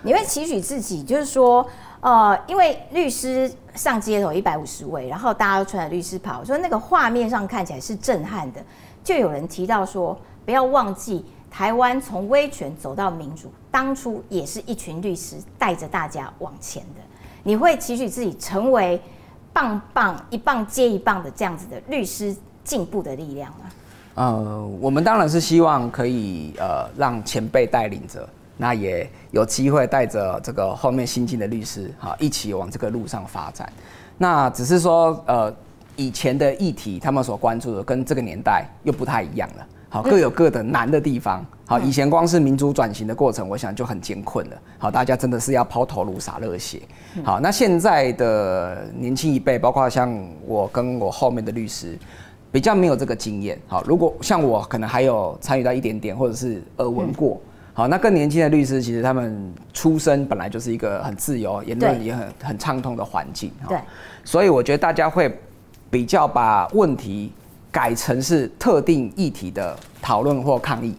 你会期许自己，就是说，因为律师上街头150位，然后大家都穿着律师袍，说那个画面上看起来是震撼的，就有人提到说，不要忘记台湾从威权走到民主，当初也是一群律师带着大家往前的。你会期许自己成为一棒接一棒的这样子的律师进步的力量吗？我们当然是希望可以让前辈带领着。那也有机会带着这个后面新进的律师，一起往这个路上发展。那只是说，以前的议题他们所关注的跟这个年代又不太一样了。好，各有各的难的地方。好，以前光是民主转型的过程，我想就很艰困了。好，大家真的是要抛头颅洒热血。好，那现在的年轻一辈，包括像我跟我后面的律师，比较没有这个经验。好，如果像我可能还有参与到一点点，或者是耳闻过。好，那更年轻的律师，其实他们出身本来就是一个很自由、言论也很畅通的环境。对，所以我觉得大家会比较把问题改成是特定议题的讨论或抗议。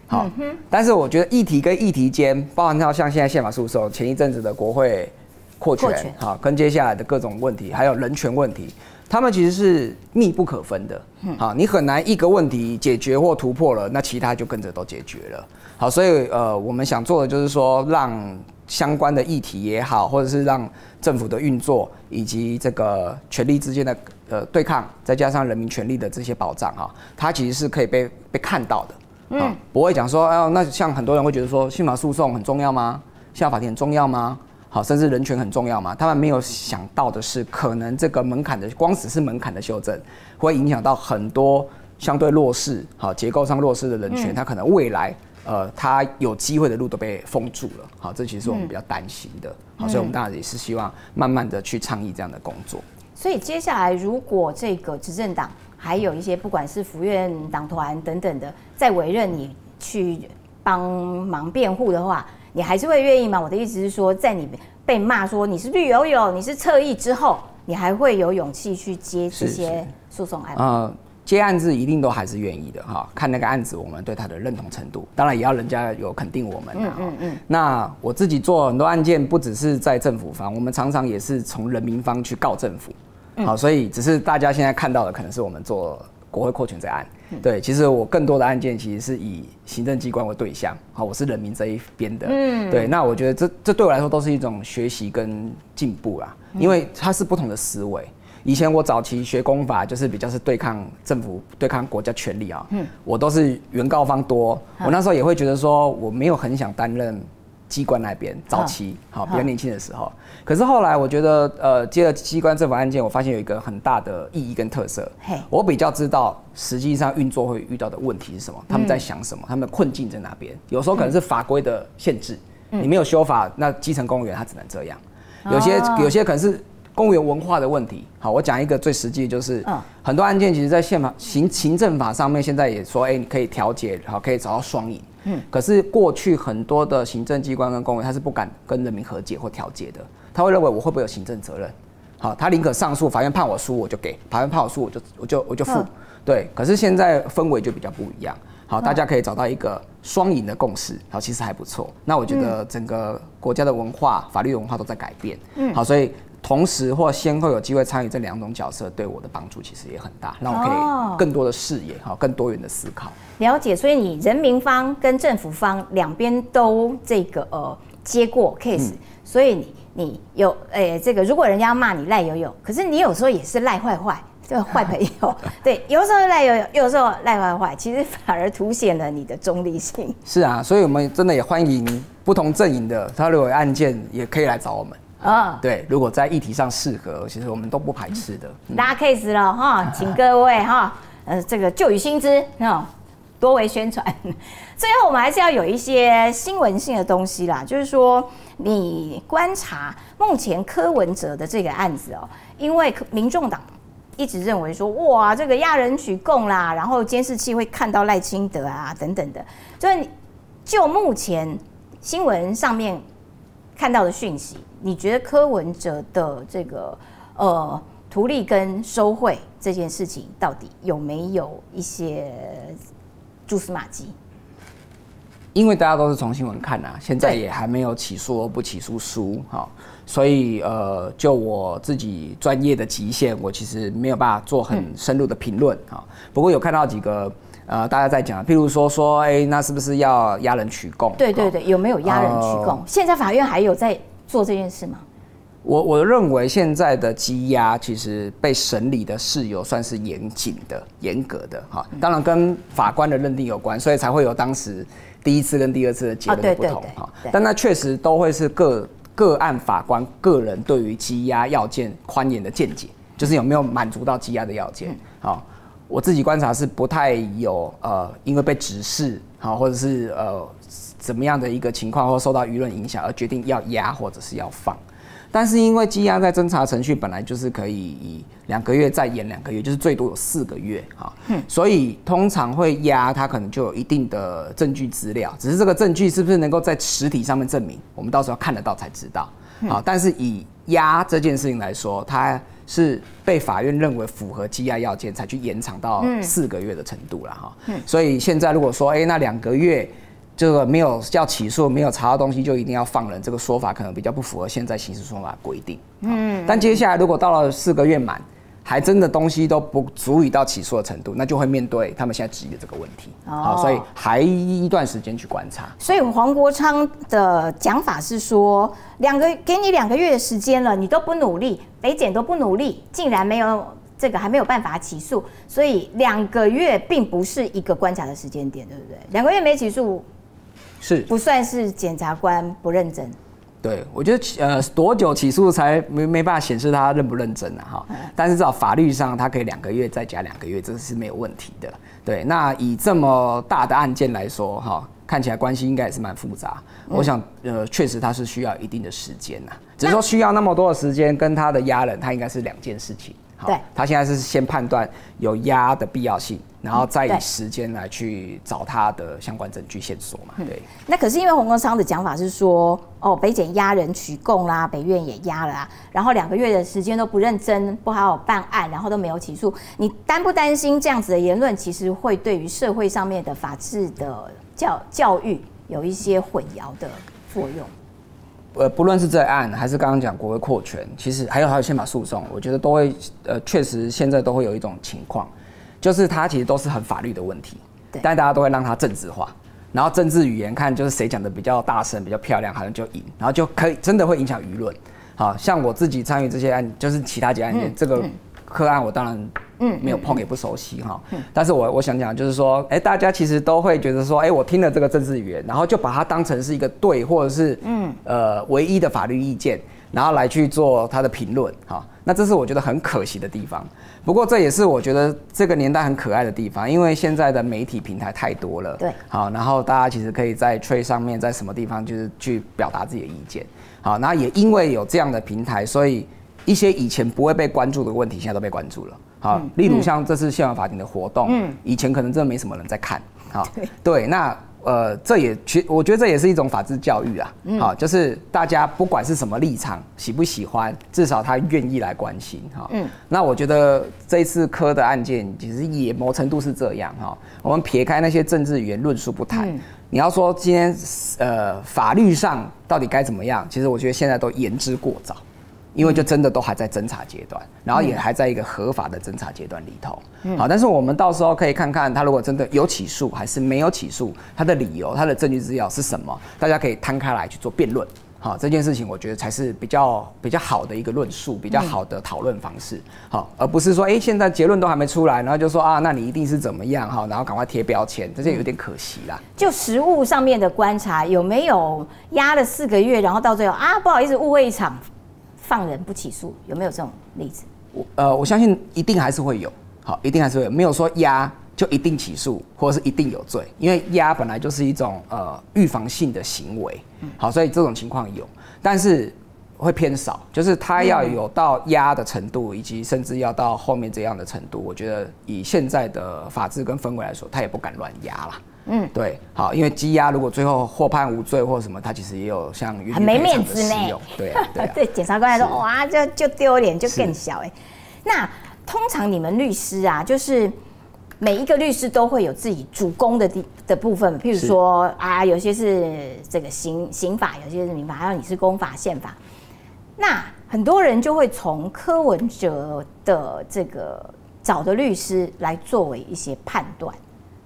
好，但是我觉得议题跟议题间，包含到像现在宪法诉讼，前一阵子的国会扩权，好，跟接下来的各种问题，还有人权问题，他们其实是密不可分的。好，你很难一个问题解决或突破了，那其他就跟着都解决了。好，所以我们想做的就是说，让相关的议题也好，或者是让政府的运作以及这个权力之间的对抗，再加上人民权利的这些保障哈，它其实是可以被看到的。不会讲说，那像很多人会觉得说，宪法诉讼很重要吗？宪法法庭很重要吗？好，甚至人权很重要吗？他们没有想到的是，可能这个门槛的光只是门槛的修正，会影响到很多相对弱势、好结构上弱势的人权，它可能未来。他有机会的路都被封住了，好，这其实是我们比较担心的，好，所以我们当然也是希望慢慢的去倡议这样的工作。所以接下来，如果这个执政党还有一些不管是府院党团等等的，再委任你去帮忙辩护的话，你还是会愿意吗？我的意思是说，在你被骂说你是绿油油、你是侧翼之后，你还会有勇气去接这些诉讼案吗？接案子一定都还是愿意的哈，看那个案子我们对他的认同程度，当然也要人家有肯定我们。那我自己做很多案件，不只是在政府方，我们常常也是从人民方去告政府。好，所以只是大家现在看到的可能是我们做国会扩权这案。对，其实我更多的案件其实是以行政机关为对象，好，我是人民这一边的。对，那我觉得这对我来说都是一种学习跟进步啦，因为它是不同的思维。以前我早期学公法，就是比较是对抗政府、对抗国家权力啊。我都是原告方多，我那时候也会觉得说，我没有很想担任机关那边。早期好，比较年轻的时候，可是后来我觉得，接了机关政府案件，我发现有一个很大的意义跟特色。我比较知道实际上运作会遇到的问题是什么，他们在想什么，他们的困境在哪边。有时候可能是法规的限制，你没有修法，那基层公务员他只能这样。有些可能是。公务员文化的问题，好，我讲一个最实际的，就是很多案件其实，在宪法行政法上面，现在也说，你可以调解，好，可以找到双赢。可是过去很多的行政机关跟公务员，他是不敢跟人民和解或调解的，他会认为我会不会有行政责任？好，他宁可上诉，法院判我输我就给，法院判我输我就付。对，可是现在氛围就比较不一样。好，大家可以找到一个双赢的共识，好，其实还不错。那我觉得整个国家的文化、法律文化都在改变。好，所以。同时或先后有机会参与这两种角色，对我的帮助其实也很大，让我可以更多的视野，更多元的思考。了解，所以你人民方跟政府方两边都这个接过 case，所以你有这个如果人家骂你赖友友，可是你有时候也是赖坏坏。这个坏朋友，对，有时候赖友友，有时候赖坏坏，其实反而凸显了你的中立性。是啊，所以我们真的也欢迎不同阵营的，他如果有案件也可以来找我们。对，如果在议题上适合，其实我们都不排斥的。拉 case 了哈，请各位哈，这个就与新知多为宣传。最后我们还是要有一些新闻性的东西啦，就是说你观察目前柯文哲的这个案子因为民众党一直认为说，哇，这个亚人取供啦，然后监视器会看到赖清德啊等等的，就是就目前新闻上面看到的讯息，你觉得柯文哲的这个图利跟收贿这件事情，到底有没有一些蛛丝马迹？因为大家都是从新闻看啊，现在也还没有起诉或不起诉书，所以就我自己专业的极限，我其实没有办法做很深入的评论啊。不过有看到几个大家在讲，譬如说，那是不是要押人取供？对，有没有押人取供？现在法院还有在做这件事吗？我认为现在的羁押其实被审理的事由算是严谨的、严格的哈，当然跟法官的认定有关，所以才会有当时第一次跟第二次的结论的不同哈。但那确实都会是个案法官个人对于羁押要件宽严的见解，就是有没有满足到羁押的要件。好，我自己观察是不太有因为被指示好或者是怎么样的一个情况或受到舆论影响而决定要押或者是要放。但是因为羁押在侦查程序本来就是可以以2个月再延2个月，就是最多有4个月哈，所以通常会押它可能就有一定的证据资料，只是这个证据是不是能够在实体上面证明，我们到时候看得到才知道。好，但是以押这件事情来说，它是被法院认为符合羁押要件才去延长到4个月的程度了哈。所以现在如果说那2个月。这个没有要起诉，没有查到东西就一定要放人，这个说法可能比较不符合现在刑事诉讼法的规定。但接下来如果到了4个月满，还真的东西都不足以到起诉的程度，那就会面对他们现在质疑的这个问题。所以还一段时间去观察。所以黄国昌的讲法是说，给你2个月的时间了，你都不努力，北检都不努力，竟然没有。这个还没有办法起诉，所以2个月并不是一个观察的时间点，对不对？2个月没起诉，是不算是检察官不认真。对，我觉得多久起诉才没办法显示他认不认真啊哈。但是至少法律上他可以2个月再加2个月，这是没有问题的。对，那以这么大的案件来说哈，看起来关系应该也是蛮复杂。我想确实他是需要一定的时间呐，只是说需要那么多的时间跟他的押人，他应该是2件事情。对，他现在是先判断有押的必要性，然后再以时间来去找他的相关证据线索嘛。对。那可是因为黄国昌的讲法是说，北检押人取供啦，北院也押了啦，然后2个月的时间都不认真，不好好办案，然后都没有起诉，你担不担心这样子的言论其实会对于社会上面的法治的教育有一些混淆的作用？不论是这案还是刚刚讲国会扩权，其实还有宪法诉讼，我觉得都会确实现在都会有一种情况，就是它其实都是很法律的问题，但大家都会让它政治化，然后政治语言看就是谁讲的比较大声、比较漂亮，好像就赢，然后就可以真的会影响舆论。好像我自己参与这些案，就是其他几案件，这个个案我当然没有碰也不熟悉哈，但是我想讲就是说，大家其实都会觉得说，我听了这个政治语言，然后就把它当成是一个对或者是唯一的法律意见，然后来去做它的评论哈。那这是我觉得很可惜的地方。不过这也是我觉得这个年代很可爱的地方，因为现在的媒体平台太多了，对，好，然后大家其实可以在 Trade 上面，在什么地方就是去表达自己的意见，好，那也因为有这样的平台，所以一些以前不会被关注的问题，现在都被关注了。好，例如像这次宪法法庭的活动，以前可能真的没什么人在看。好，对，那我觉得这也是一种法治教育啊。好，就是大家不管是什么立场，喜不喜欢，至少他愿意来关心。哈，那我觉得这一次柯的案件其实也某程度是这样。哈，我们撇开那些政治语言论述不谈，你要说今天法律上到底该怎么样，其实我觉得现在都言之过早。因为就真的都还在侦查阶段，然后也还在一个合法的侦查阶段里头。好，但是我们到时候可以看看他如果真的有起诉还是没有起诉，他的理由、他的证据资料是什么，大家可以摊开来去做辩论。好，这件事情我觉得才是比较好的一个论述，比较好的讨论方式。好，而不是说现在结论都还没出来，然后就说那你一定是怎么样哈，然后赶快贴标签，这些有点可惜啦。就实务上面的观察，有没有压了4个月，然后到最后不好意思误会一场？放人不起诉，有没有这种例子？我相信一定还是会有，好，一定还是会有，没有说压就一定起诉，或者是一定有罪，因为压本来就是一种预防性的行为，好，所以这种情况有，但是会偏少，就是他要有到压的程度，以及甚至要到后面这样的程度，我觉得以现在的法治跟氛围来说，他也不敢乱压啦。对，好，因为羁押如果最后获判无罪或什么，他其实也有像很没面子呢。对，对，检察官来说，哇，就丢脸，就更小那通常你们律师啊，就是每一个律师都会有自己主攻的部分，譬如说啊，有些是这个刑法，有些是民法，还有你是公法、宪法。那很多人就会从柯文哲的这个找的律师来作为一些判断，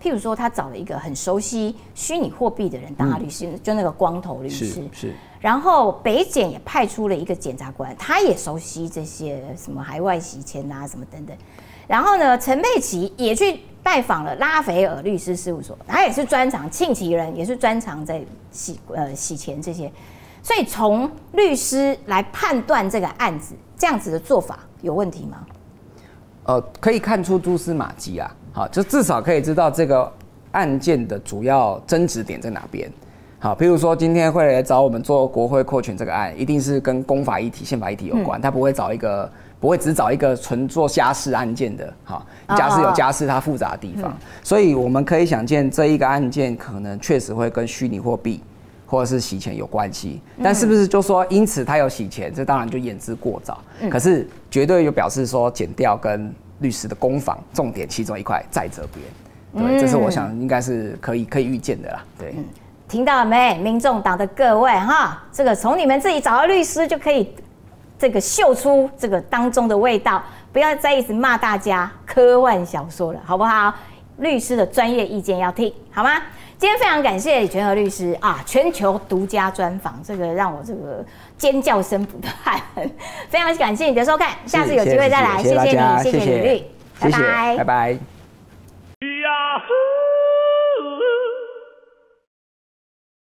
譬如说他找了一个很熟悉虚拟货币的人当他律师，就那个光头律师。是。然后北检也派出了一个检察官，他也熟悉这些什么海外洗钱啊什么等等。然后呢，陈佩琪也去拜访了拉斐尔律师事务所，他也是专长庆奇人，也是专长在洗钱这些。所以从律师来判断这个案子，这样子的做法有问题吗？可以看出蛛丝马迹啊，好，就至少可以知道这个案件的主要争执点在哪边。好，譬如说今天会来找我们做国会扩权这个案，一定是跟公法议题、宪法议题有关，他不会只找一个纯做家事案件的，好，家事有家事它复杂的地方，所以我们可以想见这一个案件可能确实会跟虚拟货币或者是洗钱有关系，但是不是就说因此他有洗钱，这当然就言之过早。可是绝对就表示说检调跟律师的攻防重点其中一块在这边，对，这是我想应该是可以预见的啦，对。听到了没，民众党的各位哈，这个从你们自己找到律师就可以这个嗅出这个当中的味道，不要再一直骂大家科幻小说了，好不好？律师的专业意见要听，好吗？今天非常感谢李全和律师啊，全球独家专访，这个让我这个尖叫声不断。非常感谢你的收看，下次有机会再来，谢谢你，谢谢李律，拜拜，拜拜。